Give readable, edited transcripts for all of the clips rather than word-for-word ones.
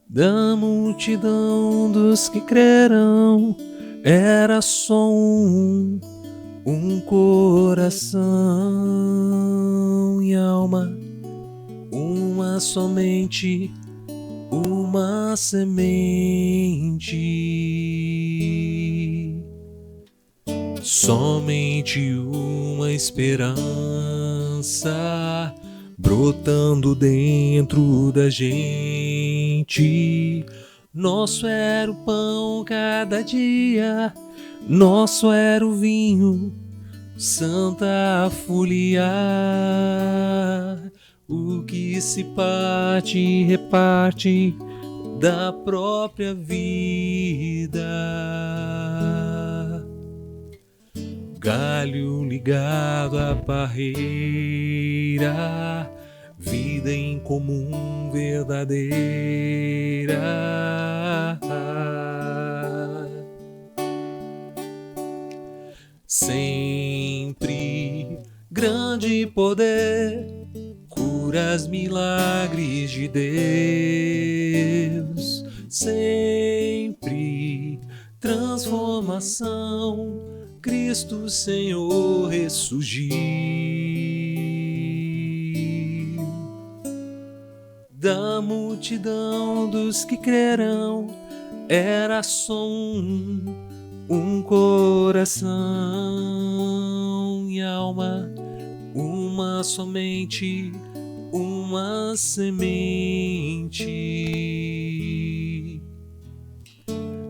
Da multidão dos que crerão, era só um coração e alma, uma somente, uma semente, somente uma esperança brotando dentro da gente. Nosso era o pão cada dia, nosso era o vinho, santa folia. O que se parte, reparte da própria vida. Galho ligado à parreira, vida em comum verdadeira. Sempre grande poder, curas, milagres de Deus. Sempre transformação, Cristo Senhor ressurgiu. Da multidão dos que crerão, era só um coração e alma, uma somente, uma semente,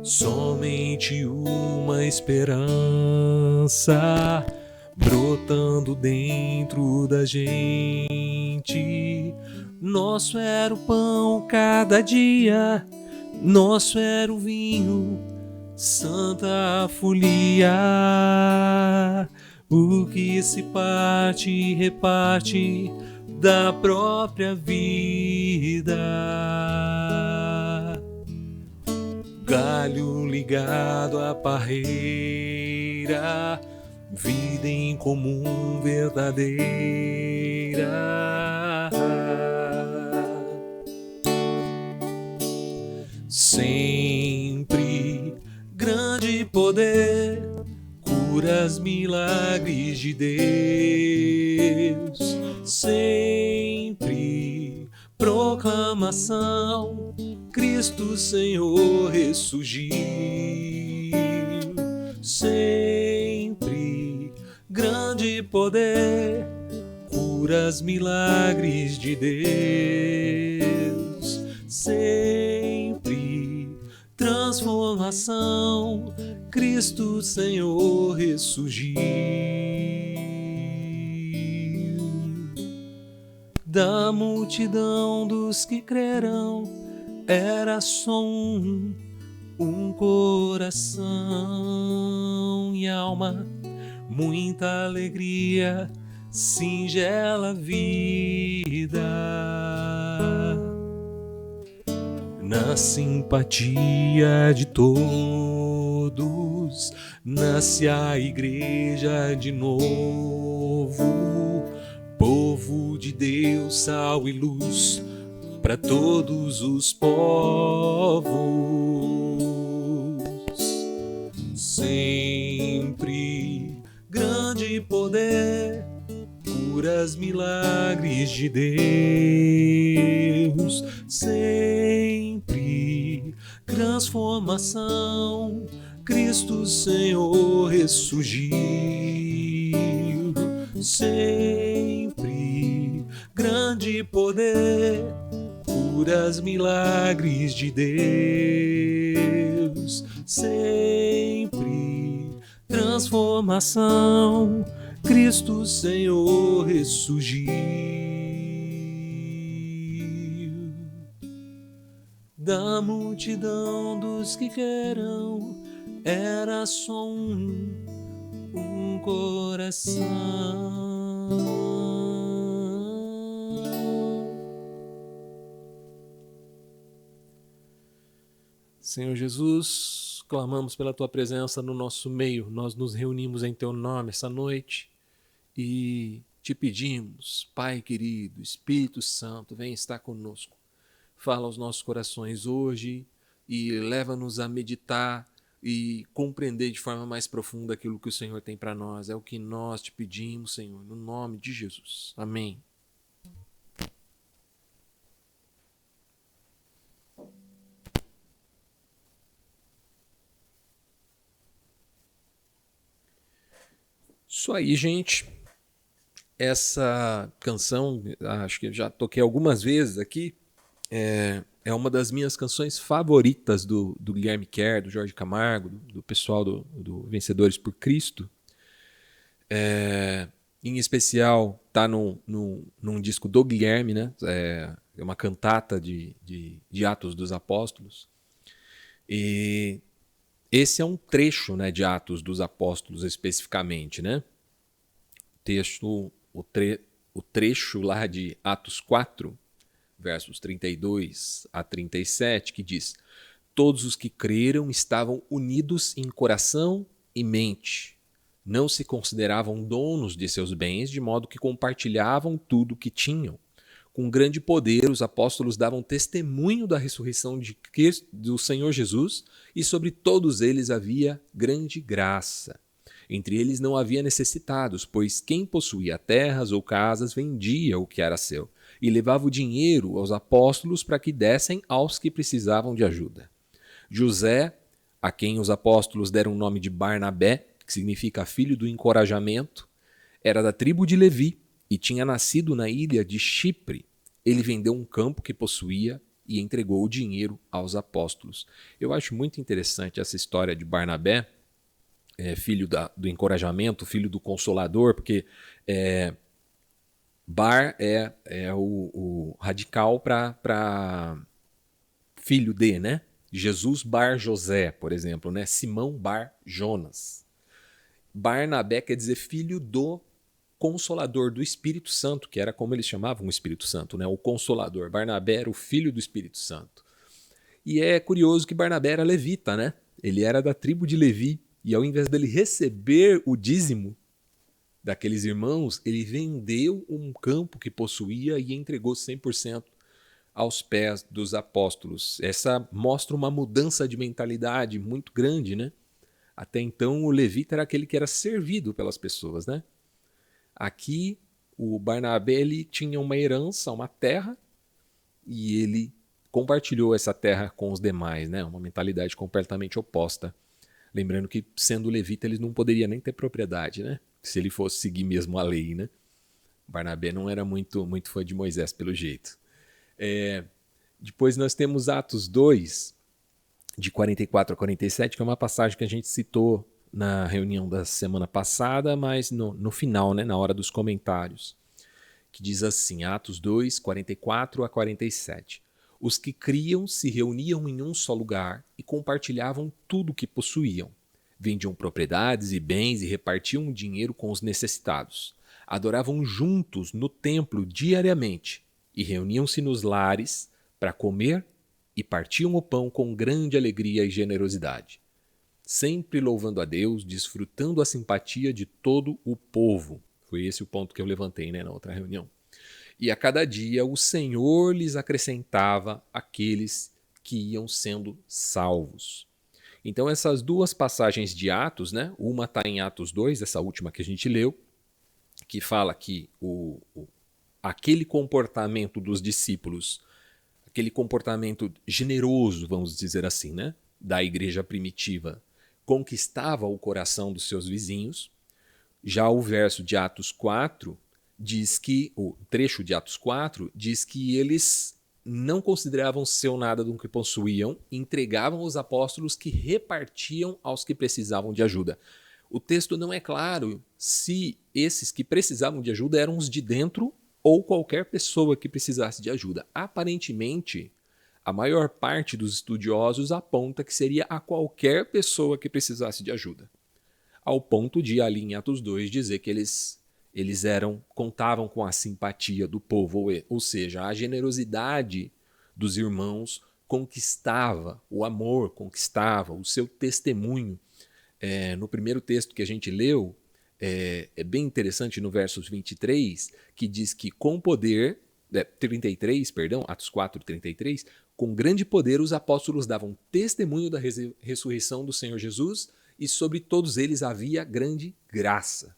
somente uma esperança brotando dentro da gente. Nosso era o pão cada dia, nosso era o vinho, santa folia. O que se parte e reparte da própria vida. Galho ligado à parreira, vida em comum verdadeira. Sempre grande poder, curas, milagres de Deus. Sempre proclamação, Cristo Senhor ressurgiu. Sempre grande poder, curas, milagres de Deus. Sempre transformação, Cristo Senhor ressurgiu. Da multidão dos que crerão, era só um coração e alma, muita alegria, singela vida. Na simpatia de todos, nasce a igreja de novo, povo de Deus, sal e luz para todos os povos. Sempre grande poder, curas, milagres de Deus. Sempre transformação, Cristo Senhor ressurgiu. Sempre grande poder, curas, milagres de Deus. Sempre transformação, Cristo Senhor ressurgiu. Da multidão dos que crerão, era só um coração. Senhor Jesus, clamamos pela Tua presença no nosso meio. Nós nos reunimos em Teu nome essa noite e te pedimos, Pai querido, Espírito Santo, vem estar conosco. Fala aos nossos corações hoje e leva-nos a meditar e compreender de forma mais profunda aquilo que o Senhor tem para nós. É o que nós te pedimos, Senhor, no nome de Jesus. Amém. Isso aí, gente. Essa canção, acho que eu já toquei algumas vezes aqui, é uma das minhas canções favoritas do Guilherme Kerr, do Jorge Camargo, do pessoal do Vencedores por Cristo. Em especial, está num disco do Guilherme, né? É uma cantata de Atos dos Apóstolos. E esse é um trecho, né, de Atos dos Apóstolos especificamente, né? O trecho lá de Atos 4, versos 32 a 37, que diz: todos os que creram estavam unidos em coração e mente. Não se consideravam donos de seus bens, de modo que compartilhavam tudo o que tinham. Com grande poder, os apóstolos davam testemunho da ressurreição do Senhor Jesus, e sobre todos eles havia grande graça. Entre eles não havia necessitados, pois quem possuía terras ou casas vendia o que era seu e levava o dinheiro aos apóstolos para que dessem aos que precisavam de ajuda. José, a quem os apóstolos deram o nome de Barnabé, que significa filho do encorajamento, era da tribo de Levi e tinha nascido na ilha de Chipre. Ele vendeu um campo que possuía e entregou o dinheiro aos apóstolos. Eu acho muito interessante essa história de Barnabé, filho do encorajamento, filho do consolador, porque Bar é o radical para filho de, né? Jesus Bar José, por exemplo, né? Simão Bar Jonas. Barnabé quer dizer filho do Consolador, do Espírito Santo, que era como eles chamavam o Espírito Santo, né? O Consolador. Barnabé era o filho do Espírito Santo. E é curioso que Barnabé era levita, né? Ele era da tribo de Levi. E ao invés dele receber o dízimo daqueles irmãos, ele vendeu um campo que possuía e entregou 100% aos pés dos apóstolos. Essa mostra uma mudança de mentalidade muito grande, né? Até então o levita era aquele que era servido pelas pessoas, né? Aqui o Barnabé ele tinha uma herança, uma terra, e ele compartilhou essa terra com os demais, né? Uma mentalidade completamente oposta. Lembrando que, sendo levita, ele não poderia nem ter propriedade, né? Se ele fosse seguir mesmo a lei, né? Barnabé não era muito fã de Moisés, pelo jeito. Depois nós temos Atos 2, de 44 a 47, que é uma passagem que a gente citou na reunião da semana passada, mas no final, né, na hora dos comentários, que diz assim, Atos 2, 44 a 47. Os que criam se reuniam em um só lugar e compartilhavam tudo o que possuíam. Vendiam propriedades e bens e repartiam o dinheiro com os necessitados. Adoravam juntos no templo diariamente e reuniam-se nos lares para comer e partiam o pão com grande alegria e generosidade, sempre louvando a Deus, desfrutando a simpatia de todo o povo. Foi esse o ponto que eu levantei, né, na outra reunião. E a cada dia o Senhor lhes acrescentava aqueles que iam sendo salvos. Então essas duas passagens de Atos, né, uma está em Atos 2, essa última que a gente leu, que fala que aquele comportamento dos discípulos, aquele comportamento generoso, vamos dizer assim, né, da igreja primitiva, conquistava o coração dos seus vizinhos. Já o verso de Atos 4 diz que, o trecho de Atos 4 diz que eles não consideravam seu nada do que possuíam, entregavam os apóstolos que repartiam aos que precisavam de ajuda. O texto não é claro se esses que precisavam de ajuda eram os de dentro ou qualquer pessoa que precisasse de ajuda. Aparentemente, a maior parte dos estudiosos aponta que seria a qualquer pessoa que precisasse de ajuda, ao ponto de, ali em Atos 2, dizer que eles contavam com a simpatia do povo, ou seja, a generosidade dos irmãos conquistava o amor, conquistava o seu testemunho. No primeiro texto que a gente leu, É bem interessante no versos 23, que diz que com poder, 33, perdão, Atos 4, 33, com grande poder os apóstolos davam testemunho da ressurreição do Senhor Jesus e sobre todos eles havia grande graça.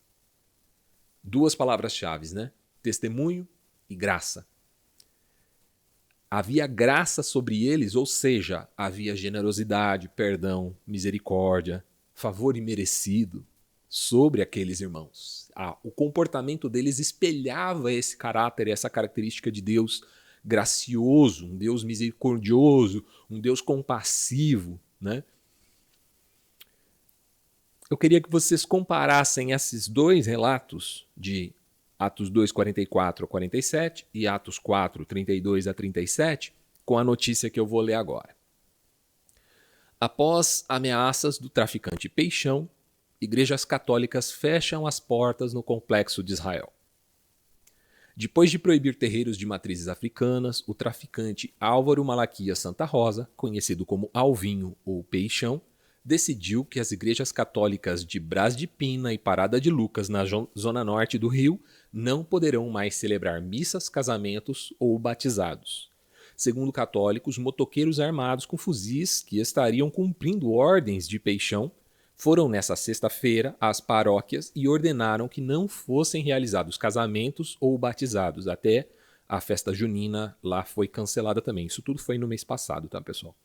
Duas palavras-chave, né? Testemunho e graça. Havia graça sobre eles, ou seja, havia generosidade, perdão, misericórdia, favor imerecido sobre aqueles irmãos. O comportamento deles espelhava esse caráter, essa característica de Deus gracioso, um Deus misericordioso, um Deus compassivo, né? Eu queria que vocês comparassem esses dois relatos de Atos 2, 44 a 47 e Atos 4, 32 a 37 com a notícia que eu vou ler agora. Após ameaças do traficante Peixão, igrejas católicas fecham as portas no complexo de Israel. Depois de proibir terreiros de matrizes africanas, o traficante Álvaro Malaquias Santa Rosa, conhecido como Alvinho ou Peixão, decidiu que as igrejas católicas de Brás de Pina e Parada de Lucas, na zona norte do Rio, não poderão mais celebrar missas, casamentos ou batizados. Segundo católicos, motoqueiros armados com fuzis que estariam cumprindo ordens de Peixão foram nessa sexta-feira às paróquias e ordenaram que não fossem realizados casamentos ou batizados. Até a festa junina lá foi cancelada também. Isso tudo foi no mês passado, tá, pessoal?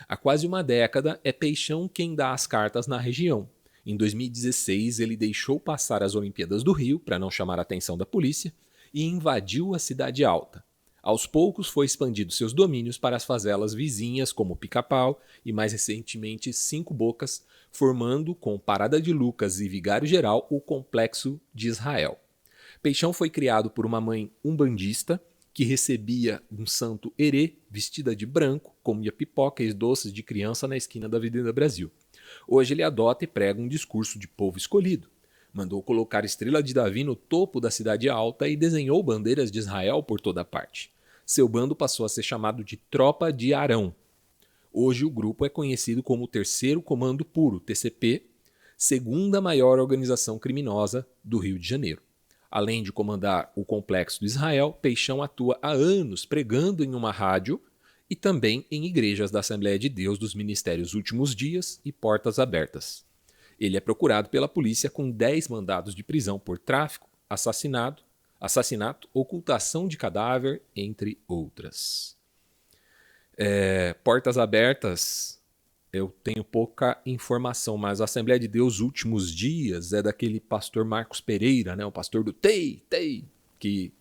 Há quase uma década é Peixão quem dá as cartas na região. Em 2016, ele deixou passar as Olimpíadas do Rio para não chamar a atenção da polícia e invadiu a Cidade Alta. Aos poucos foi expandindo seus domínios para as favelas vizinhas como Pica-Pau e mais recentemente Cinco Bocas, formando com Parada de Lucas e Vigário Geral o Complexo de Israel. Peixão foi criado por uma mãe umbandista que recebia um santo herê vestida de branco, comia pipoca e doces de criança na esquina da Avenida Brasil. Hoje ele adota e prega um discurso de povo escolhido. Mandou colocar Estrela de Davi no topo da Cidade Alta e desenhou bandeiras de Israel por toda parte. Seu bando passou a ser chamado de Tropa de Arão. Hoje o grupo é conhecido como o Terceiro Comando Puro, TCP, segunda maior organização criminosa do Rio de Janeiro. Além de comandar o Complexo de Israel, Peixão atua há anos pregando em uma rádio e também em igrejas da Assembleia de Deus dos Ministérios Últimos Dias e Portas Abertas. Ele é procurado pela polícia com 10 mandados de prisão por tráfico, assassinato, ocultação de cadáver, entre outras. Portas Abertas, eu tenho pouca informação, mas a Assembleia de Deus Últimos Dias é daquele pastor Marcos Pereira, né, o pastor do TEI, que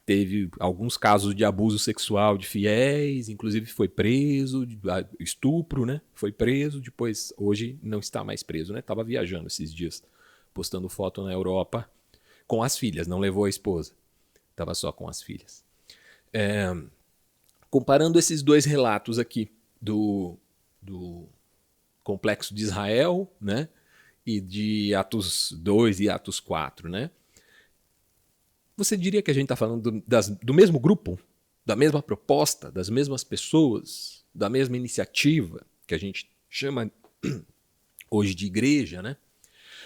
teve alguns casos de abuso sexual de fiéis, inclusive foi preso, estupro, né? Foi preso, depois hoje não está mais preso, né? Estava viajando esses dias, postando foto na Europa com as filhas, não levou a esposa, estava só com as filhas. Comparando esses dois relatos aqui do Complexo de Israel, né? E de Atos 2 e Atos 4, né? Você diria que a gente está falando do mesmo grupo, da mesma proposta, das mesmas pessoas, da mesma iniciativa, que a gente chama hoje de igreja, né?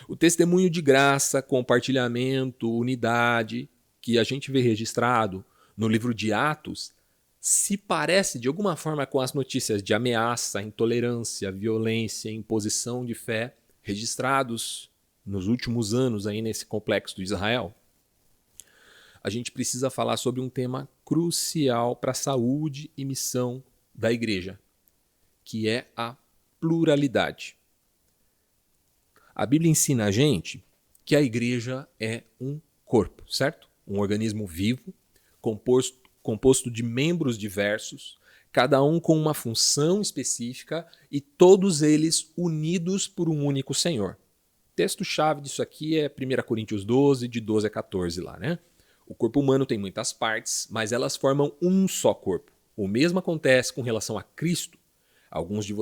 O testemunho de graça, compartilhamento, unidade, que a gente vê registrado no livro de Atos, se parece de alguma forma com as notícias de ameaça, intolerância, violência, imposição de fé, registrados nos últimos anos aí nesse complexo de Israel. A gente precisa falar sobre um tema crucial para a saúde e missão da igreja, que é a pluralidade. A Bíblia ensina a gente que a igreja é um corpo, certo? Um organismo vivo, composto de membros diversos, cada um com uma função específica e todos eles unidos por um único Senhor. O texto-chave disso aqui é 1 Coríntios 12, de 12 a 14 lá, né? O corpo humano tem muitas partes, mas elas formam um só corpo. O mesmo acontece com relação a Cristo. Alguns de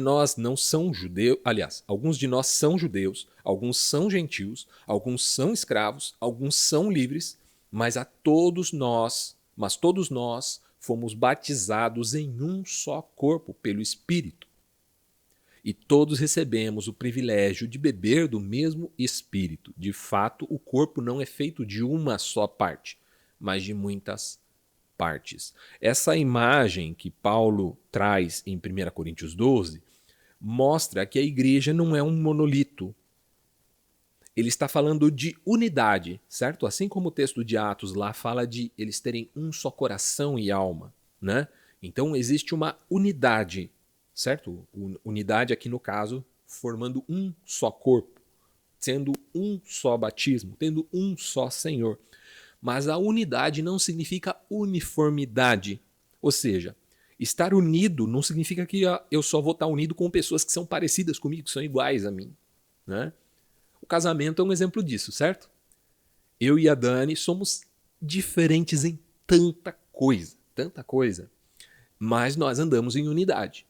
nós não são judeus, aliás, alguns de nós são judeus, alguns são gentios, alguns são escravos, alguns são livres, mas todos nós fomos batizados em um só corpo pelo Espírito. e todos recebemos o privilégio de beber do mesmo Espírito. De fato, o corpo não é feito de uma só parte, mas de muitas partes. Essa imagem que Paulo traz em 1 Coríntios 12 mostra que a igreja não é um monolito. Ele está falando de unidade, certo? Assim como o texto de Atos lá fala de eles terem um só coração e alma, né? Então existe uma unidade, certo? Unidade aqui no caso formando um só corpo, sendo um só batismo, tendo um só Senhor. Mas a unidade não significa uniformidade, ou seja, estar unido não significa que eu só vou estar unido com pessoas que são parecidas comigo, que são iguais a mim, né? O casamento é um exemplo disso, certo? Eu e a Dani somos diferentes em tanta coisa, mas nós andamos em unidade,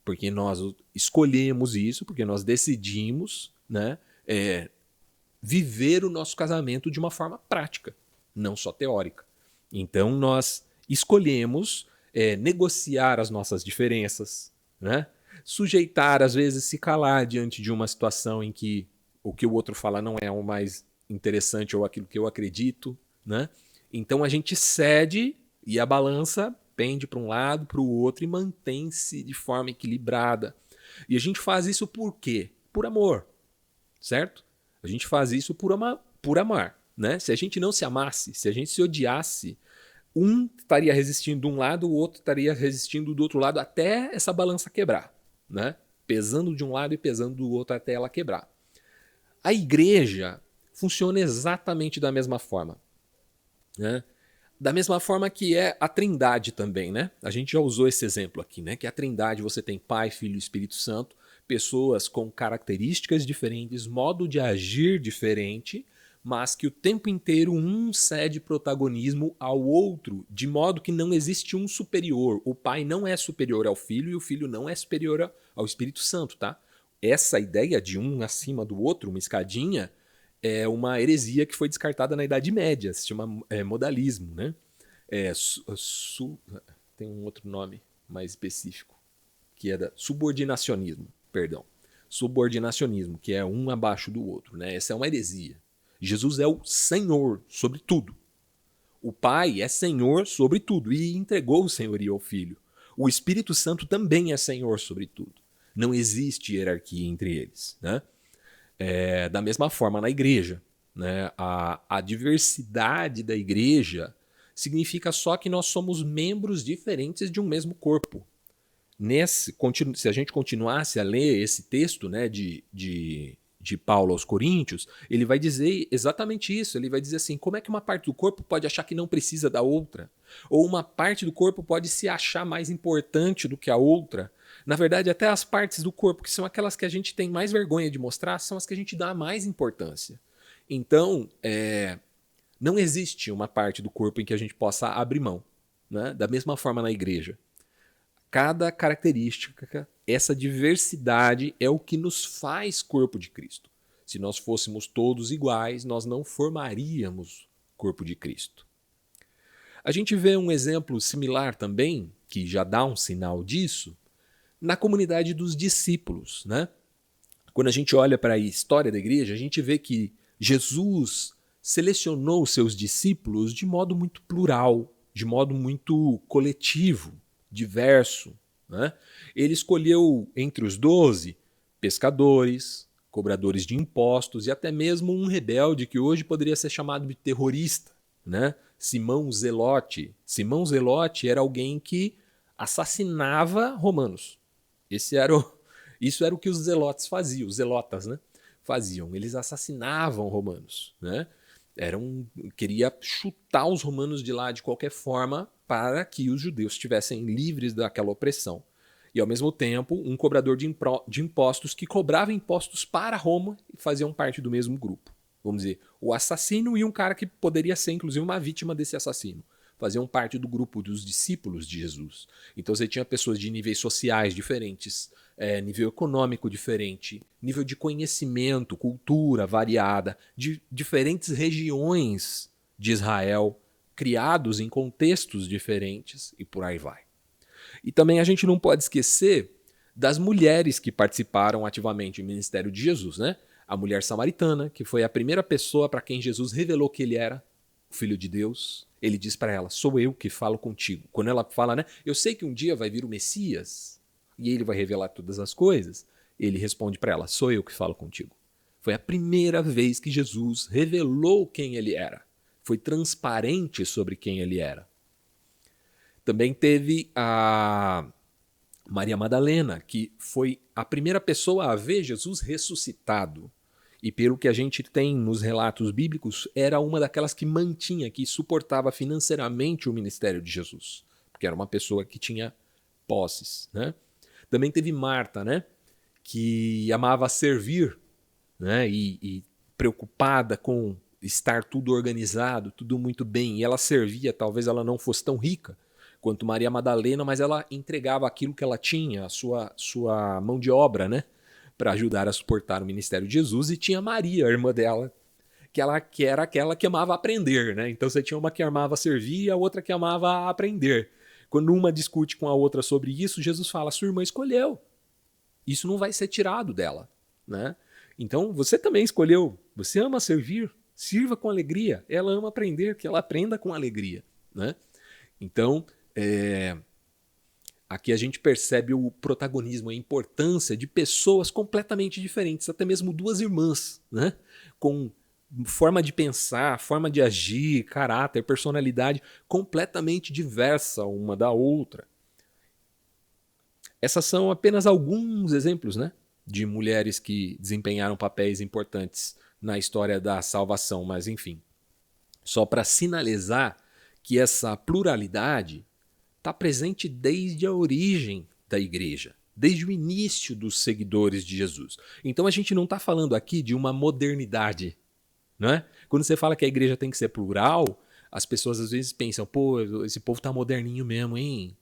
porque nós escolhemos isso, porque nós decidimos, né, viver o nosso casamento de uma forma prática, não só teórica. Então nós escolhemos negociar as nossas diferenças, né? Sujeitar, às vezes se calar diante de uma situação em que o que o outro fala não é o mais interessante ou aquilo que eu acredito, né? Então a gente cede e a balança pende para um lado, para o outro e mantém-se de forma equilibrada. E a gente faz isso por quê? Por amor, certo? A gente faz isso por amar, né? Se a gente não se amasse, se a gente se odiasse, um estaria resistindo de um lado, o outro estaria resistindo do outro lado até essa balança quebrar, né? Pesando de um lado e pesando do outro até ela quebrar. A igreja funciona exatamente da mesma forma, né? Da mesma forma que é a Trindade também, né? A gente já usou esse exemplo aqui, né? Que a Trindade você tem Pai, Filho e Espírito Santo, pessoas com características diferentes, modo de agir diferente, mas que o tempo inteiro um cede protagonismo ao outro, de modo que não existe um superior. O Pai não é superior ao Filho e o Filho não é superior ao Espírito Santo, tá? Essa ideia de um acima do outro, uma escadinha, é uma heresia que foi descartada na Idade Média, se chama modalismo, né? Tem um outro nome mais específico, que é subordinacionismo, perdão. Subordinacionismo, que é um abaixo do outro, né? Essa é uma heresia. Jesus é o Senhor sobre tudo. O Pai é Senhor sobre tudo e entregou o senhorio ao Filho. O Espírito Santo também é Senhor sobre tudo. Não existe hierarquia entre eles, né? Da mesma forma na igreja, né? A diversidade da igreja significa só que nós somos membros diferentes de um mesmo corpo. Se a gente continuasse a ler esse texto, né, de Paulo aos Coríntios, ele vai dizer exatamente isso. Ele vai dizer assim, como é que uma parte do corpo pode achar que não precisa da outra? Ou uma parte do corpo pode se achar mais importante do que a outra? Na verdade, até as partes do corpo, que são aquelas que a gente tem mais vergonha de mostrar, são as que a gente dá mais importância. Então, não existe uma parte do corpo em que a gente possa abrir mão, né? Da mesma forma na igreja. Cada característica, essa diversidade é o que nos faz corpo de Cristo. Se nós fôssemos todos iguais, nós não formaríamos corpo de Cristo. A gente vê um exemplo similar também, que já dá um sinal disso, na comunidade dos discípulos, né? Quando a gente olha para a história da igreja, a gente vê que Jesus selecionou os seus discípulos de modo muito plural, de modo muito coletivo, diverso, né? Ele escolheu entre os 12 pescadores, cobradores de impostos e até mesmo um rebelde que hoje poderia ser chamado de terrorista, né? Simão Zelote. Simão Zelote era alguém que assassinava romanos. Isso era o que os zelotes faziam, os zelotas, né, faziam. Eles assassinavam romanos, né? Queria chutar os romanos de lá de qualquer forma para que os judeus estivessem livres daquela opressão. E, ao mesmo tempo, um cobrador de impostos que cobrava impostos para Roma e faziam parte do mesmo grupo. Vamos dizer, o assassino e um cara que poderia ser, inclusive, uma vítima desse assassino. Faziam parte do grupo dos discípulos de Jesus. Então você tinha pessoas de níveis sociais diferentes, nível econômico diferente, nível de conhecimento, cultura variada, de diferentes regiões de Israel, criados em contextos diferentes e por aí vai. E também a gente não pode esquecer das mulheres que participaram ativamente do ministério de Jesus, né? A mulher samaritana, que foi a primeira pessoa para quem Jesus revelou que ele era o Filho de Deus. Ele diz para ela, sou eu que falo contigo. Quando ela fala, né? Eu sei que um dia vai vir o Messias e ele vai revelar todas as coisas. Ele responde para ela, sou eu que falo contigo. Foi a primeira vez que Jesus revelou quem ele era. Foi transparente sobre quem ele era. Também teve a Maria Madalena, que foi a primeira pessoa a ver Jesus ressuscitado. E pelo que a gente tem nos relatos bíblicos, era uma daquelas que mantinha, que suportava financeiramente o ministério de Jesus. Porque era uma pessoa que tinha posses, né? Também teve Marta, né? Que amava servir, né? E preocupada com estar tudo organizado, tudo muito bem. E ela servia, talvez ela não fosse tão rica quanto Maria Madalena, mas ela entregava aquilo que ela tinha, a sua mão de obra, né? Para ajudar a suportar o ministério de Jesus. E tinha Maria, a irmã dela, que era aquela que amava aprender, né? Então você tinha uma que amava servir e a outra que amava aprender. Quando uma discute com a outra sobre isso, Jesus fala, sua irmã escolheu. Isso não vai ser tirado dela, né? Então você também escolheu. Você ama servir, sirva com alegria. Ela ama aprender, que ela aprenda com alegria, né? Então, aqui a gente percebe o protagonismo, a importância de pessoas completamente diferentes, até mesmo duas irmãs, né? Com forma de pensar, forma de agir, caráter, personalidade completamente diversa uma da outra. Essas são apenas alguns exemplos, né, de mulheres que desempenharam papéis importantes na história da salvação, mas enfim. Só para sinalizar que essa pluralidade está presente desde a origem da igreja, desde o início dos seguidores de Jesus. Então a gente não está falando aqui de uma modernidade, não é? Quando você fala que a igreja tem que ser plural, as pessoas às vezes pensam, pô, esse povo tá moderninho mesmo, hein?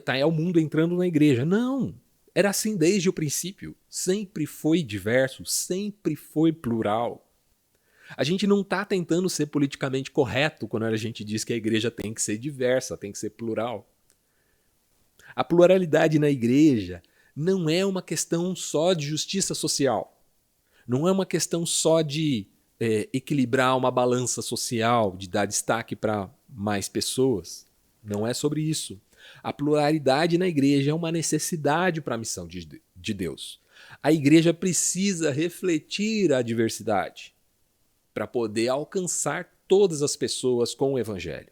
É o mundo entrando na igreja. Não, era assim desde o princípio. Sempre foi diverso, sempre foi plural. A gente não está tentando ser politicamente correto quando a gente diz que a igreja tem que ser diversa, tem que ser plural. A pluralidade na igreja não é uma questão só de justiça social. Não é uma questão só de equilibrar uma balança social, de dar destaque para mais pessoas. Não é sobre isso. A pluralidade na igreja é uma necessidade para a missão de Deus. A igreja precisa refletir a diversidade para poder alcançar todas as pessoas com o evangelho.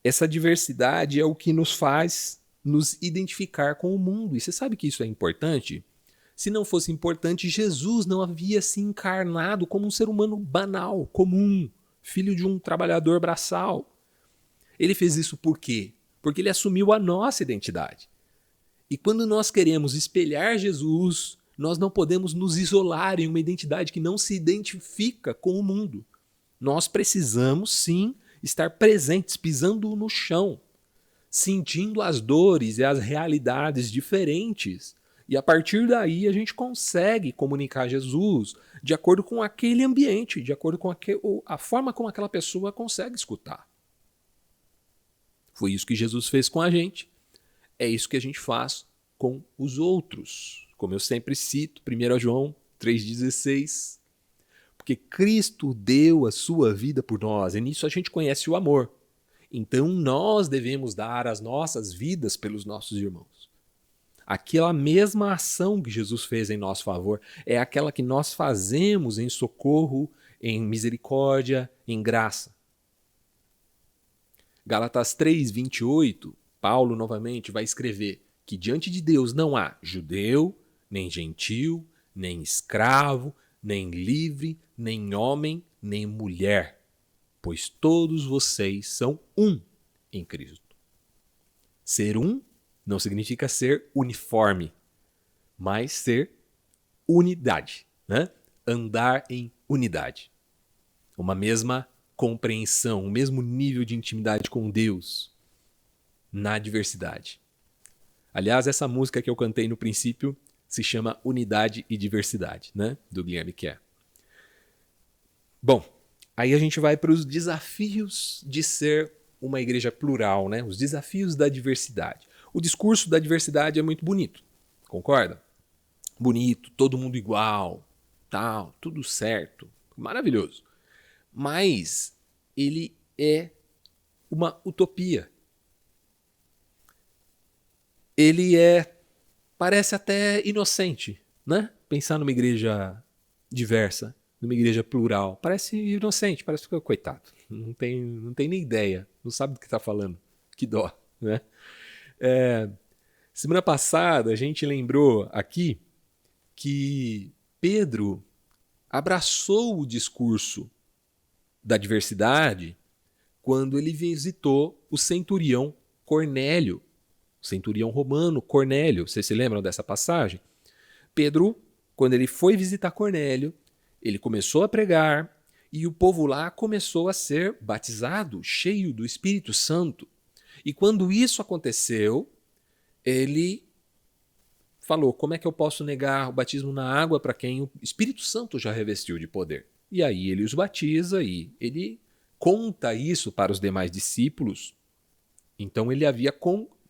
Essa diversidade é o que nos faz nos identificar com o mundo. E você sabe que isso é importante? Se não fosse importante, Jesus não havia se encarnado como um ser humano banal, comum, filho de um trabalhador braçal. Ele fez isso por quê? Porque ele assumiu a nossa identidade. E quando nós queremos espelhar Jesus, nós não podemos nos isolar em uma identidade que não se identifica com o mundo. Nós precisamos, sim, estar presentes, pisando no chão, sentindo as dores e as realidades diferentes. E a partir daí a gente consegue comunicar Jesus de acordo com aquele ambiente, de acordo com a forma como aquela pessoa consegue escutar. Foi isso que Jesus fez com a gente. É isso que a gente faz com os outros. Como eu sempre cito, 1 João 3,16. Porque Cristo deu a sua vida por nós, e nisso a gente conhece o amor. Então nós devemos dar as nossas vidas pelos nossos irmãos. Aquela mesma ação que Jesus fez em nosso favor é aquela que nós fazemos em socorro, em misericórdia, em graça. Gálatas 3:28, Paulo novamente vai escrever que diante de Deus não há judeu, nem gentil, nem escravo, nem livre, nem homem, nem mulher, pois todos vocês são um em Cristo. Ser um não significa ser uniforme, mas ser unidade, né? Andar em unidade. Uma mesma compreensão, o mesmo nível de intimidade com Deus na diversidade. Aliás, essa música que eu cantei no princípio se chama Unidade e Diversidade, né? Do Guilherme Kerr. Bom, aí a gente vai para os desafios de ser uma igreja plural, né? Os desafios da diversidade. O discurso da diversidade é muito bonito, concorda? Bonito, todo mundo igual, tal, tudo certo, maravilhoso. Mas ele é uma utopia. Ele parece até inocente, né? Pensar numa igreja diversa, numa igreja plural, parece inocente, parece que coitado, não tem nem ideia, não sabe do que está falando, que dó, né? Semana passada a gente lembrou aqui que Pedro abraçou o discurso da diversidade quando ele visitou o centurião Cornélio, o centurião romano Cornélio. Vocês se lembram dessa passagem? Pedro, quando ele foi visitar Cornélio, ele começou a pregar e o povo lá começou a ser batizado, cheio do Espírito Santo. E quando isso aconteceu, ele falou: como é que eu posso negar o batismo na água para quem o Espírito Santo já revestiu de poder? E aí ele os batiza e ele conta isso para os demais discípulos. Então ele havia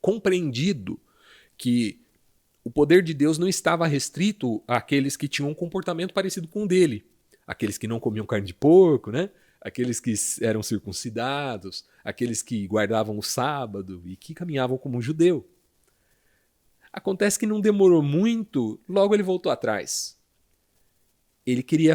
compreendido que o poder de Deus não estava restrito àqueles que tinham um comportamento parecido com o dele. Aqueles que não comiam carne de porco, né? Aqueles que eram circuncidados, aqueles que guardavam o sábado e que caminhavam como um judeu. Acontece que não demorou muito, logo ele voltou atrás. Ele queria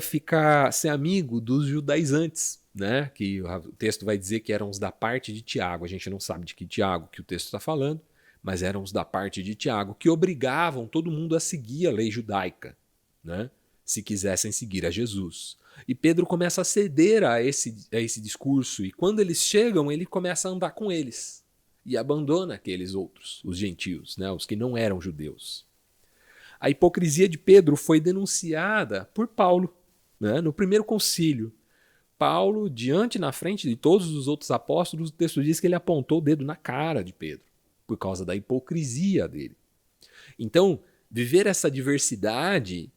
ser amigo dos judaizantes, né? Que o texto vai dizer que eram os da parte de Tiago. A gente não sabe de que Tiago que o texto está falando, mas eram os da parte de Tiago, que obrigavam todo mundo a seguir a lei judaica, né? Se quisessem seguir a Jesus. E Pedro começa a ceder a esse discurso, e quando eles chegam, ele começa a andar com eles e abandona aqueles outros, os gentios, né? Os que não eram judeus. A hipocrisia de Pedro foi denunciada por Paulo, né? No primeiro concílio. Paulo, na frente de todos os outros apóstolos, o texto diz que ele apontou o dedo na cara de Pedro, por causa da hipocrisia dele. Então, viver essa diversidade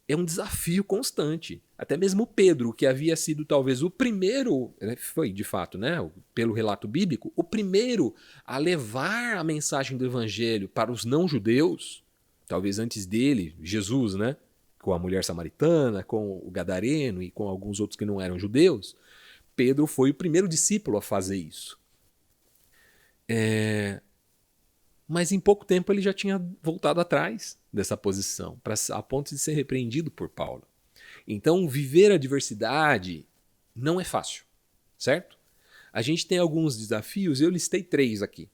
é um desafio constante. Até mesmo Pedro, que havia sido talvez o primeiro, foi de fato, né, pelo relato bíblico, o primeiro a levar a mensagem do evangelho para os não-judeus, talvez antes dele, Jesus, né, com a mulher samaritana, com o gadareno e com alguns outros que não eram judeus, Pedro foi o primeiro discípulo a fazer isso. Mas em pouco tempo ele já tinha voltado atrás dessa posição, a ponto de ser repreendido por Paulo. Então, viver a diversidade não é fácil, certo? A gente tem alguns desafios, eu listei 3 aqui.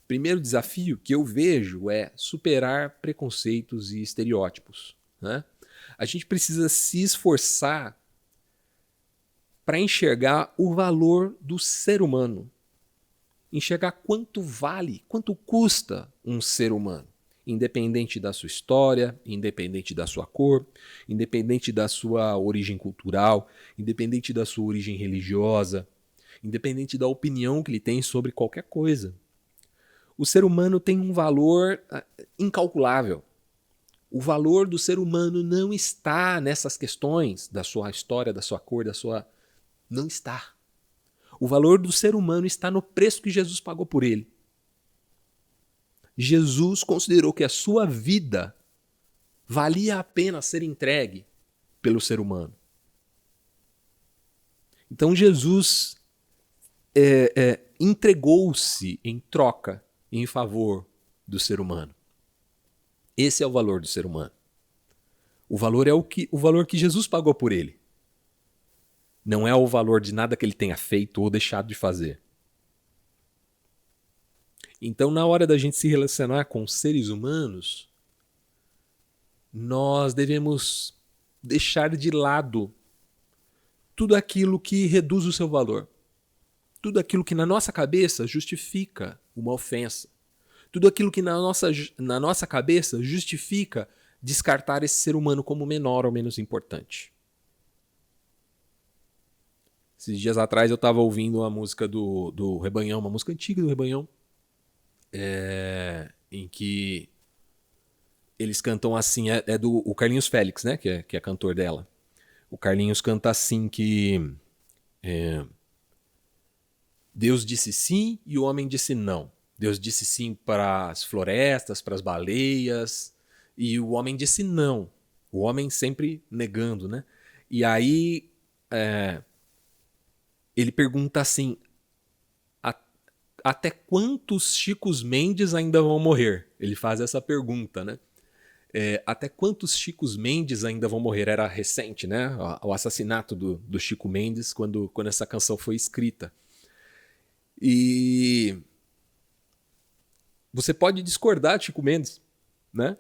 Primeiro desafio que eu vejo é superar preconceitos e estereótipos, né? A gente precisa se esforçar para enxergar o valor do ser humano. Enxergar quanto vale, quanto custa um ser humano, independente da sua história, independente da sua cor, independente da sua origem cultural, independente da sua origem religiosa, independente da opinião que ele tem sobre qualquer coisa. O ser humano tem um valor incalculável. O valor do ser humano não está nessas questões da sua história, da sua cor, Não está. O valor do ser humano está no preço que Jesus pagou por ele. Jesus considerou que a sua vida valia a pena ser entregue pelo ser humano. Então Jesus entregou-se em troca, em favor do ser humano. Esse é o valor do ser humano. O valor é o valor que Jesus pagou por ele. Não é o valor de nada que ele tenha feito ou deixado de fazer. Então, na hora da gente se relacionar com seres humanos, nós devemos deixar de lado tudo aquilo que reduz o seu valor. Tudo aquilo que na nossa cabeça justifica uma ofensa. Tudo aquilo que na nossa cabeça justifica descartar esse ser humano como menor ou menos importante. Esses dias atrás eu estava ouvindo a música do Rebanhão, uma música antiga do Rebanhão, em que eles cantam assim, é do o Carlinhos Félix, né, que é cantor dela. O Carlinhos canta assim que Deus disse sim e o homem disse não. Deus disse sim para as florestas, para as baleias, e o homem disse não. O homem sempre negando, né? E aí ele pergunta assim: até quantos Chicos Mendes ainda vão morrer? Ele faz essa pergunta, né? Até quantos Chicos Mendes ainda vão morrer? Era recente, né? O assassinato do Chico Mendes, quando essa canção foi escrita. E você pode discordar de Chico Mendes, né?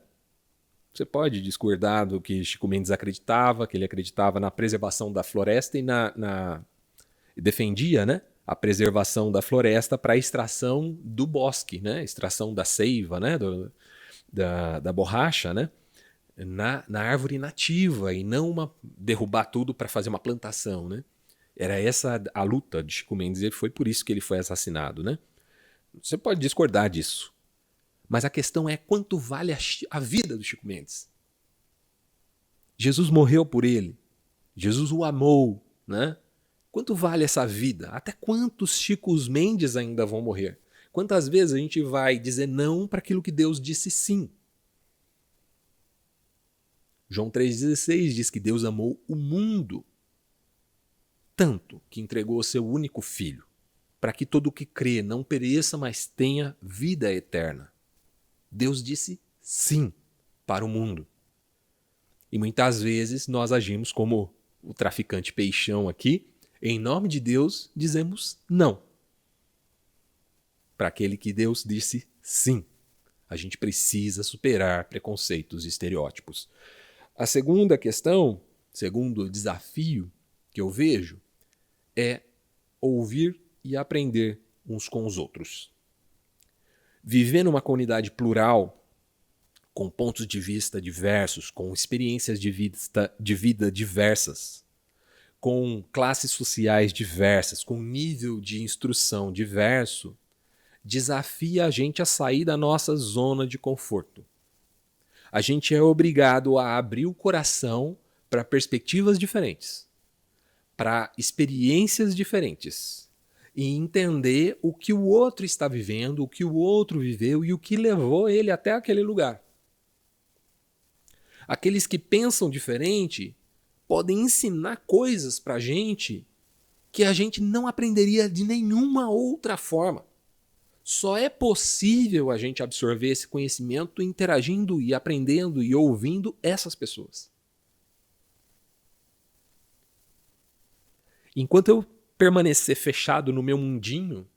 Você pode discordar do que Chico Mendes acreditava, que ele acreditava na preservação da floresta e defendia, né, a preservação da floresta para a extração do bosque, né, extração da seiva, né, da borracha, né, na árvore nativa e não derrubar tudo para fazer uma plantação, né. Era essa a luta de Chico Mendes e foi por isso que ele foi assassinado, né. Você pode discordar disso, mas a questão é quanto vale a vida do Chico Mendes. Jesus morreu por ele. Jesus o amou, né? Quanto vale essa vida? Até quantos Chicos Mendes ainda vão morrer? Quantas vezes a gente vai dizer não para aquilo que Deus disse sim? João 3,16 diz que Deus amou o mundo tanto que entregou o seu único filho, para que todo o que crê não pereça, mas tenha vida eterna. Deus disse sim para o mundo. E muitas vezes nós agimos como o traficante peixão aqui, em nome de Deus dizemos não para aquele que Deus disse sim. A gente precisa superar preconceitos e estereótipos. A segunda questão, segundo desafio que eu vejo, é ouvir e aprender uns com os outros. Viver numa comunidade plural, com pontos de vista diversos, com experiências de vida diversas, com classes sociais diversas, com nível de instrução diverso, desafia a gente a sair da nossa zona de conforto. A gente é obrigado a abrir o coração para perspectivas diferentes, para experiências diferentes, e entender o que o outro está vivendo, o que o outro viveu e o que levou ele até aquele lugar. Aqueles que pensam diferente podem ensinar coisas para a gente que a gente não aprenderia de nenhuma outra forma. Só é possível a gente absorver esse conhecimento interagindo e aprendendo e ouvindo essas pessoas. Enquanto eu permanecer fechado no meu mundinho,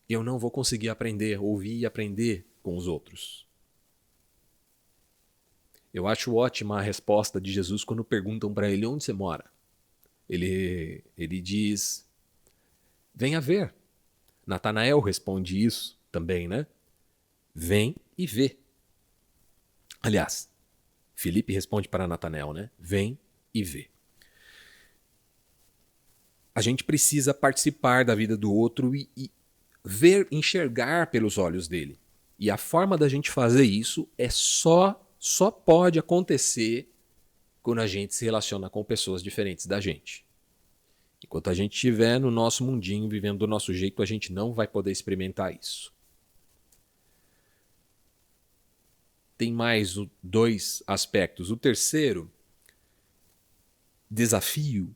eu não vou conseguir aprender, ouvir e aprender com os outros. Eu acho ótima a resposta de Jesus quando perguntam para ele onde você mora. Ele diz, venha ver. Natanael responde isso também, né? Vem e vê. Aliás, Filipe responde para Natanael, né? Vem e vê. A gente precisa participar da vida do outro e ver, enxergar pelos olhos dele. E a forma da gente fazer isso é só pode acontecer quando a gente se relaciona com pessoas diferentes da gente. Enquanto a gente estiver no nosso mundinho, vivendo do nosso jeito, a gente não vai poder experimentar isso. Tem mais dois aspectos. O terceiro desafio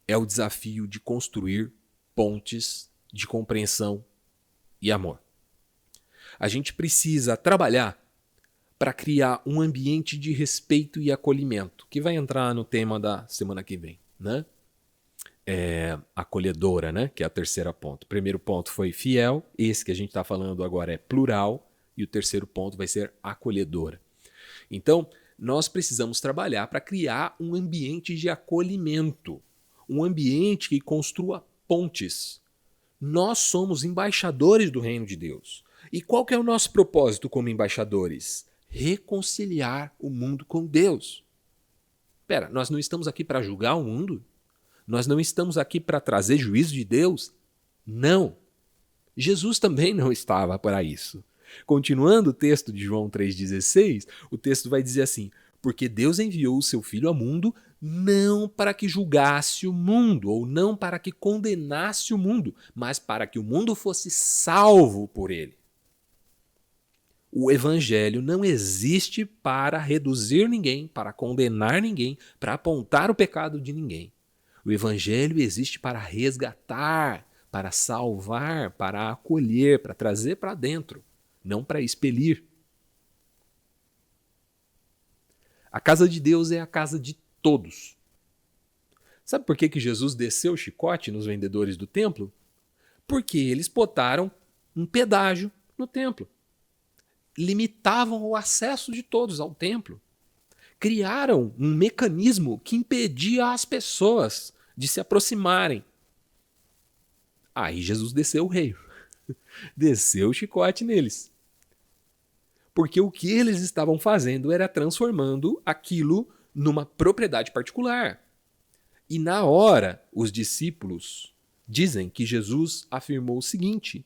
é o desafio de construir pontes de compreensão e amor. A gente precisa trabalhar para criar um ambiente de respeito e acolhimento, que vai entrar no tema da semana que vem, né? Acolhedora, né? Que é o terceiro ponto. O primeiro ponto foi fiel, esse que a gente está falando agora é plural, e o terceiro ponto vai ser acolhedora. Então, nós precisamos trabalhar para criar um ambiente de acolhimento, um ambiente que construa pontes. Nós somos embaixadores do reino de Deus. E qual que é o nosso propósito como embaixadores? Reconciliar o mundo com Deus. Espera, nós não estamos aqui para julgar o mundo? Nós não estamos aqui para trazer juízo de Deus? Não. Jesus também não estava para isso. Continuando o texto de João 3,16, o texto vai dizer assim, porque Deus enviou o seu Filho ao mundo não para que julgasse o mundo, ou não para que condenasse o mundo, mas para que o mundo fosse salvo por ele. O evangelho não existe para reduzir ninguém, para condenar ninguém, para apontar o pecado de ninguém. O evangelho existe para resgatar, para salvar, para acolher, para trazer para dentro, não para expelir. A casa de Deus é a casa de todos. Sabe por que Jesus desceu o chicote nos vendedores do templo? Porque eles botaram um pedágio no templo. Limitavam o acesso de todos ao templo. Criaram um mecanismo que impedia as pessoas de se aproximarem. Aí Jesus desceu o rei. Desceu o chicote neles. Porque o que eles estavam fazendo era transformando aquilo numa propriedade particular. E na hora, os discípulos dizem que Jesus afirmou o seguinte: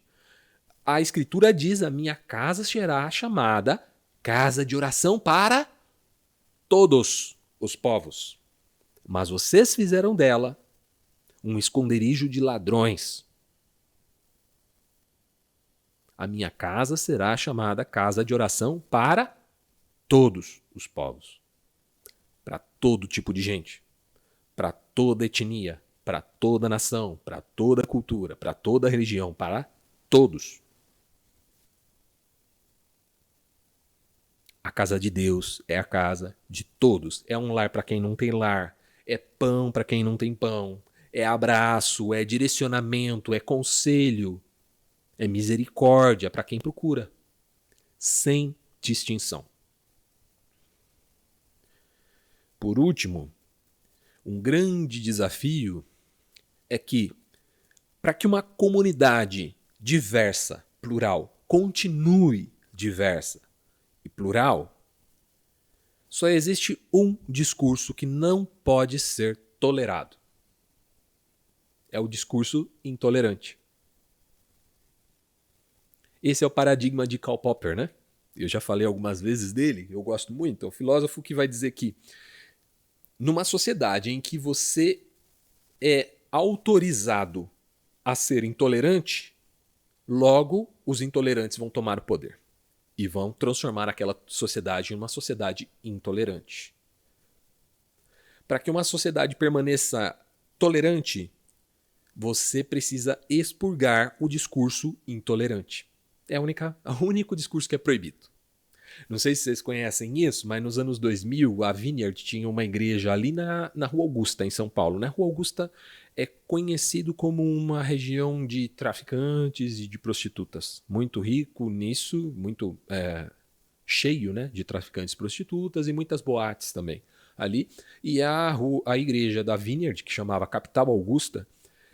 a Escritura diz, a minha casa será chamada casa de oração para todos os povos. Mas vocês fizeram dela um esconderijo de ladrões. A minha casa será chamada casa de oração para todos os povos. Para todo tipo de gente. Para toda etnia. Para toda nação. Para toda cultura. Para toda religião. Para todos. A casa de Deus é a casa de todos. É um lar para quem não tem lar. É pão para quem não tem pão. É abraço, é direcionamento, é conselho. É misericórdia para quem procura. Sem distinção. Por último, um grande desafio é que, para que uma comunidade diversa, plural, continue diversa e plural, só existe um discurso que não pode ser tolerado. É o discurso intolerante. Esse é o paradigma de Karl Popper, né? Eu já falei algumas vezes dele, eu gosto muito. É um filósofo que vai dizer que numa sociedade em que você é autorizado a ser intolerante, logo os intolerantes vão tomar o poder e vão transformar aquela sociedade em uma sociedade intolerante. Para que uma sociedade permaneça tolerante, você precisa expurgar o discurso intolerante. É o único discurso que é proibido. Não sei se vocês conhecem isso, mas nos anos 2000, a Vineyard tinha uma igreja ali na Rua Augusta, em São Paulo. Né? Rua Augusta é conhecido como uma região de traficantes e de prostitutas. Muito rico nisso, muito cheio, né, de traficantes e prostitutas e muitas boates também ali. E a igreja da Vineyard, que chamava Capital Augusta,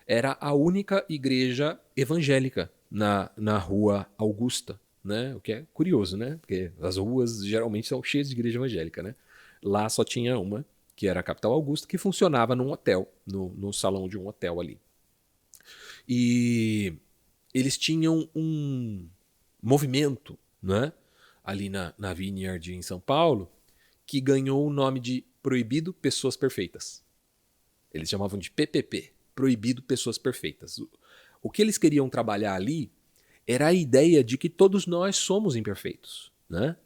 era a única igreja evangélica na Rua Augusta, né? O que é curioso, né? Porque as ruas geralmente são cheias de igreja evangélica, né? Lá só tinha uma, que era a Capital Augusta, que funcionava num hotel, no salão de um hotel ali. E eles tinham um movimento, né? Ali na Vineyard em São Paulo, que ganhou o nome de Proibido Pessoas Perfeitas. Eles chamavam de PPP, Proibido Pessoas Perfeitas. O que eles queriam trabalhar ali era a ideia de que todos nós somos imperfeitos, né?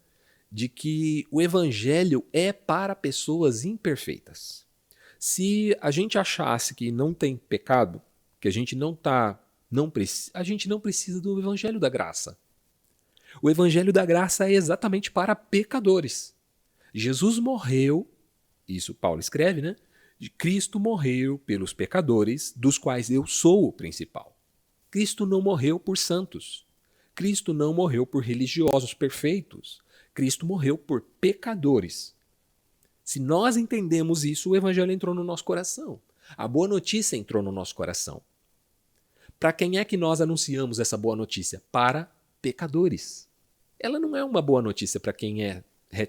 De que o evangelho é para pessoas imperfeitas. Se a gente achasse que não tem pecado, que a gente a gente não precisa do evangelho da graça. O evangelho da graça é exatamente para pecadores. Jesus morreu, isso Paulo escreve, né? Cristo morreu pelos pecadores, dos quais eu sou o principal. Cristo não morreu por santos. Cristo não morreu por religiosos perfeitos. Cristo morreu por pecadores. Se nós entendemos isso, o evangelho entrou no nosso coração. A boa notícia entrou no nosso coração. Para quem é que nós anunciamos essa boa notícia? Para pecadores. Ela não é uma boa notícia para quem é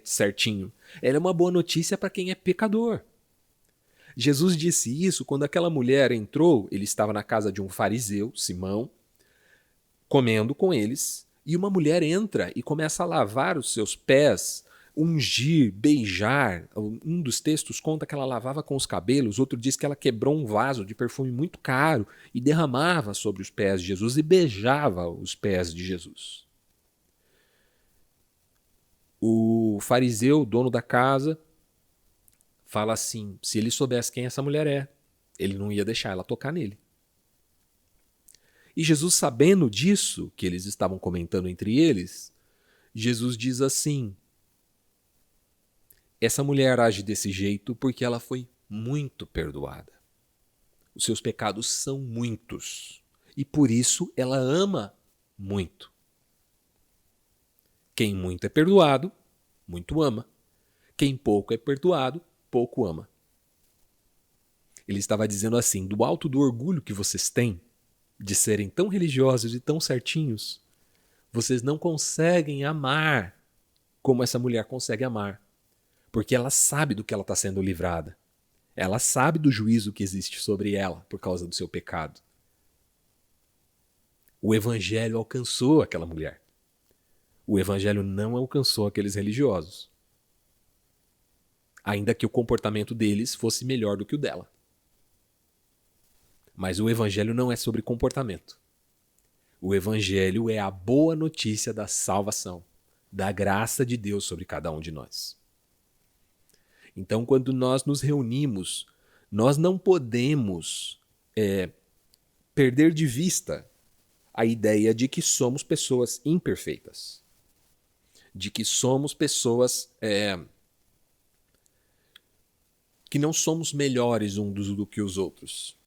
certinho. Ela é uma boa notícia para quem é pecador. Jesus disse isso quando aquela mulher entrou, ele estava na casa de um fariseu, Simão, comendo com eles, e uma mulher entra e começa a lavar os seus pés ungir, beijar. Um dos textos conta que ela lavava com os cabelos, outro diz que ela quebrou um vaso de perfume muito caro e derramava sobre os pés de Jesus e beijava os pés de Jesus. O fariseu, dono da casa, fala assim, se ele soubesse quem essa mulher é, ele não ia deixar ela tocar nele. E Jesus, sabendo disso, que eles estavam comentando entre eles, Jesus diz assim, essa mulher age desse jeito porque ela foi muito perdoada. Os seus pecados são muitos. E por isso ela ama muito. Quem muito é perdoado, muito ama. Quem pouco é perdoado, pouco ama. Ele estava dizendo assim, do alto do orgulho que vocês têm, de serem tão religiosos e tão certinhos, vocês não conseguem amar como essa mulher consegue amar. Porque ela sabe do que ela está sendo livrada. Ela sabe do juízo que existe sobre ela por causa do seu pecado. O evangelho alcançou aquela mulher. O evangelho não alcançou aqueles religiosos. Ainda que o comportamento deles fosse melhor do que o dela. Mas o evangelho não é sobre comportamento. O evangelho é a boa notícia da salvação, da graça de Deus sobre cada um de nós. Então, quando nós nos reunimos, nós não podemos perder de vista a ideia de que somos pessoas imperfeitas, de que somos pessoas que não somos melhores uns do que os outros,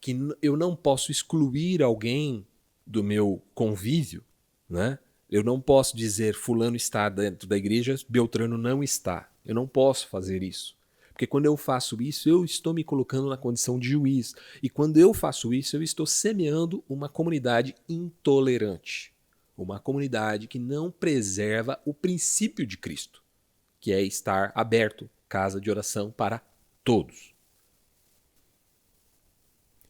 que eu não posso excluir alguém do meu convívio, né? Eu não posso dizer fulano está dentro da igreja, Beltrano não está. Eu não posso fazer isso. Porque quando eu faço isso, eu estou me colocando na condição de juiz. E quando eu faço isso, eu estou semeando uma comunidade intolerante. Uma comunidade que não preserva o princípio de Cristo, que é estar aberto, casa de oração para todos.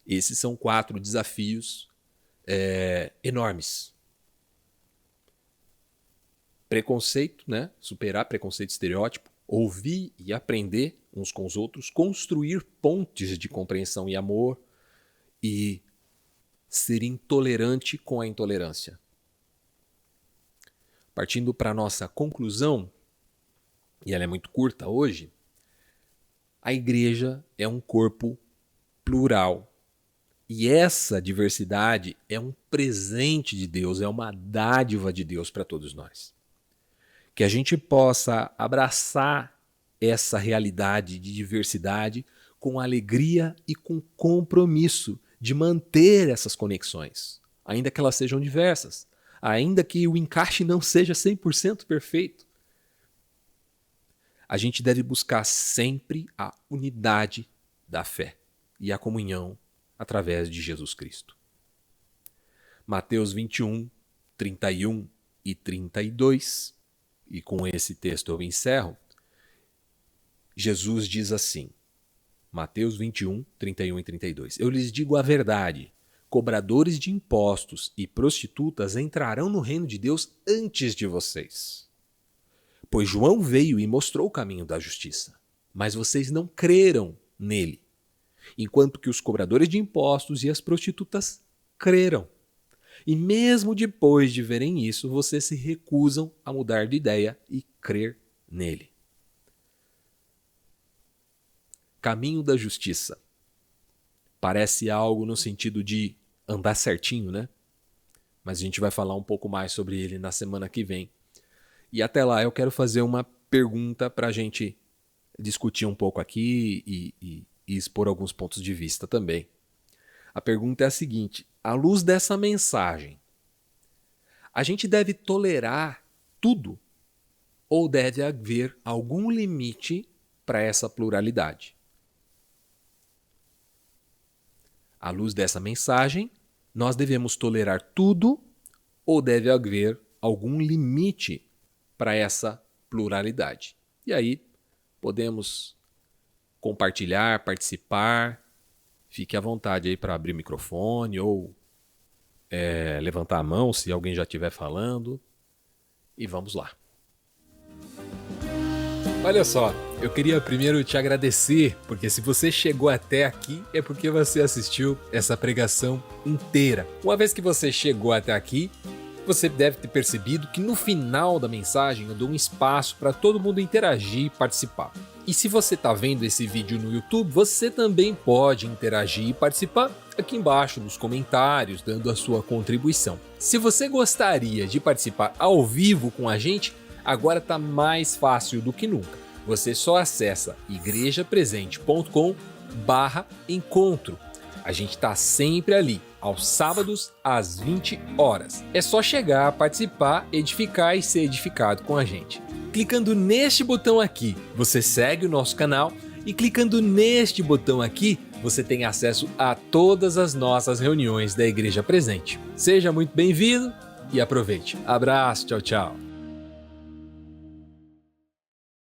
Esses são 4 desafios enormes. Preconceito, né? Superar preconceito e estereótipo, ouvir e aprender uns com os outros, construir pontes de compreensão e amor e ser intolerante com a intolerância. Partindo para a nossa conclusão, e ela é muito curta hoje, a igreja é um corpo plural. E essa diversidade é um presente de Deus, é uma dádiva de Deus para todos nós. Que a gente possa abraçar essa realidade de diversidade com alegria e com compromisso de manter essas conexões, ainda que elas sejam diversas, ainda que o encaixe não seja 100% perfeito. A gente deve buscar sempre a unidade da fé e a comunhão através de Jesus Cristo. Mateus 21, 31 e 32, e com esse texto eu encerro, Jesus diz assim, Mateus 21, 31 e 32, eu lhes digo a verdade, cobradores de impostos e prostitutas entrarão no reino de Deus antes de vocês. Pois João veio e mostrou o caminho da justiça, mas vocês não creram nele, enquanto que os cobradores de impostos e as prostitutas creram. E mesmo depois de verem isso, vocês se recusam a mudar de ideia e crer nele. Caminho da justiça. Parece algo no sentido de andar certinho, né? Mas a gente vai falar um pouco mais sobre ele na semana que vem. E até lá eu quero fazer uma pergunta para a gente discutir um pouco aqui e expor alguns pontos de vista também. A pergunta é a seguinte, à luz dessa mensagem, a gente deve tolerar tudo ou deve haver algum limite para essa pluralidade? À luz dessa mensagem, nós devemos tolerar tudo ou deve haver algum limite para essa pluralidade? E aí podemos compartilhar, participar. Fique à vontade aí para abrir o microfone ou levantar a mão se alguém já estiver falando. E vamos lá. Olha só, eu queria primeiro te agradecer, porque se você chegou até aqui, é porque você assistiu essa pregação inteira. Uma vez que você chegou até aqui, você deve ter percebido que no final da mensagem eu dou um espaço para todo mundo interagir e participar. E se você está vendo esse vídeo no YouTube, você também pode interagir e participar aqui embaixo nos comentários, dando a sua contribuição. Se você gostaria de participar ao vivo com a gente, agora está mais fácil do que nunca. Você só acessa igrejapresente.com/encontro. A gente está sempre ali, aos sábados, às 20 horas. É só chegar, participar, edificar e ser edificado com a gente. Clicando neste botão aqui, você segue o nosso canal e clicando neste botão aqui, você tem acesso a todas as nossas reuniões da Igreja Presente. Seja muito bem-vindo e aproveite. Abraço, tchau, tchau.